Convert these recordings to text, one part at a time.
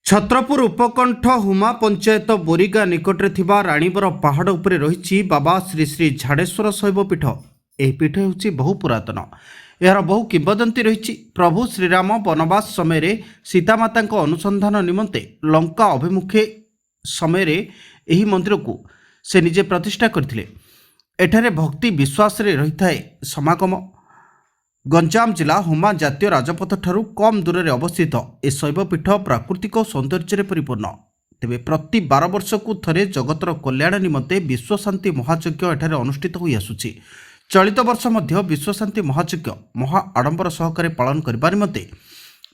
छत्रपुर उपकंठ हुमा पंचायत बोरीगा निकटरे थिबा राणीबर पहाड़ उपरे रही बाबा श्री श्री झाड़ेश्वर शैवपीठ। यह पीठ होउछि बहु पुरातन। यार बहु किंवदंती रही। प्रभु श्रीराम वनवास समय सीतामाता अनुसंधान निमंते लंका अभिमुखे समय यही मंदिर को से निजे प्रतिष्ठा करथिले। एठारे भक्ति विश्वास रे रही थाए समागम। गंजाम जिला हुमा जातीय राजपथ ठारू कम दूर में अवस्थित ए शैवपीठ प्राकृतिक सौंदर्य परिपूर्ण। तेबे प्रति 12 वर्ष को थरे जगतर कल्याण निमंते विश्वशांति महायज्ञ एठारे अनुष्ठित होई आसुछि। चलित वर्ष मध्य विश्वशांति महायज्ञ महा आडंबर सहकारे पालन करबा निमंते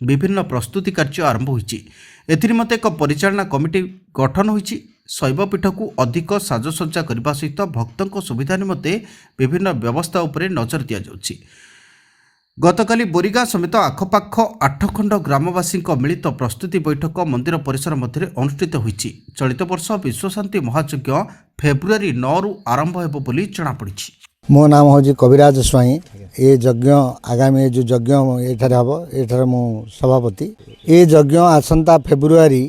विभिन्न प्रस्तुति कार्य आरंभ होइछि। एथिनिमते एक परिचालना कमिटी गठन होइछि। शैवपीठ को अधिक साजसज्जा करबा सहित भक्तों सुविधा निमंते विभिन्न व्यवस्था उपरे नजर दिया जाउछि। गतकाली बोरीगा समेत आखपाख 8 खंड ग्रामवासी मिलित प्रस्तुति बैठक मंदिर परिसर मध्य अनुष्ठित होइछि। चलित वर्ष विश्वशांति महायज्ञ फेब्रुआरी 9 रु आरंभ हेबो बोली जଣାपड़ी। मो नाम हूँ कविराज स्वाई। ये यज्ञ आगामी जो यज्ञ ये हम ये मु सभापति। ये यज्ञ आसंता फेब्रुआरी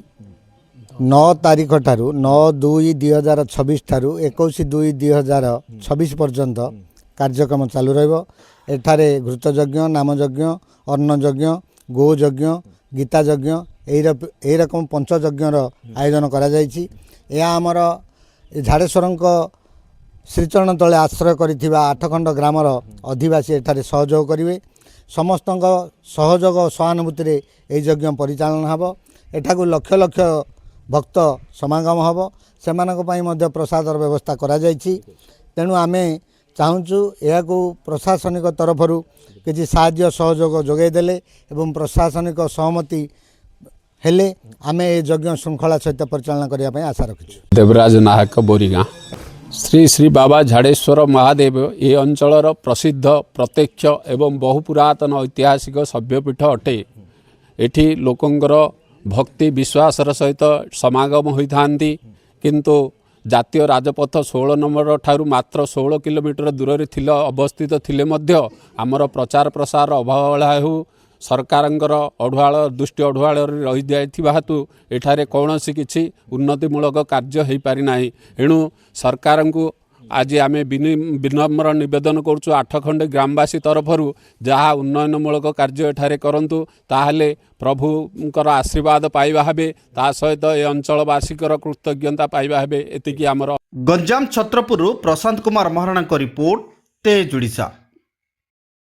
9 तारीख ठारू 9/2/2026 ठारू 21/2/2026 पर्यंत कार्यक्रम चालू रहिबो। एठारे घृत यज्ञ, नाम यज्ञ, अन्न यज्ञ, गो यज्ञ, गीता यज्ञ यही रकम पंच यज्ञर आयोजन करा जायछि। या आमर झाड़ेश्वर श्रीचरण तले आश्रय करिथिबा 8 खंड ग्रामर अधिवासी एठारे सहयोग करिवे। समस्त सहयोग सहानुभूति रे एही यज्ञ परिचालन हबो। एठाकु लक्ष लक्ष भक्त समागम हबो। सेमानक पई मध्ये प्रसादर व्यवस्था करा जायछि। तेणु आमे चाहूँ यह प्रशासनिक तरफर किसी साहाय्य सहयोग जोगाई देले एवं प्रशासनिक सहमति हेले आमे ए यज्ञ श्रृंखला सहित परिचालना करने आशा रखी। देवराज नायक बोरीगा। श्री श्री बाबा झाड़ेश्वर महादेव ये अंचलर प्रसिद्ध प्रत्यक्ष एवं बहु पुरातन ऐतिहासिक सभ्यपीठ अटे। एठी लोकंकर भक्ति विश्वासर सहित समागम होता किंतु जातीय राजपथ 16 नंबर ठारू मात्र 16 किलोमीटर दूर रे अवस्थित थिले मध्य आमर प्रचार प्रसार अवहेला हो सरकारंकर अढ़ुआल दृष्टि अढ़ुआल रही जाइथिबा हेतु एठारे कौनसी किछि उन्नतिमूलक कार्य हो पारि नाही। एणु सरकार को आज आम विनम्र निवेदन करुचु 8 खंड ग्रामवासी तरफरु जहाँ उन्नयनमूलक कार्य एठारे करंतु ताहले प्रभुंकर आशीर्वाद पाइबा हेबे। ता सहित ए अंचलवासीकर कृतज्ञता पाइबा हेबे। एतिकी आमर गंजाम छत्रपुर प्रशांत कुमार महाराणा को रिपोर्ट तेज ओडिशा।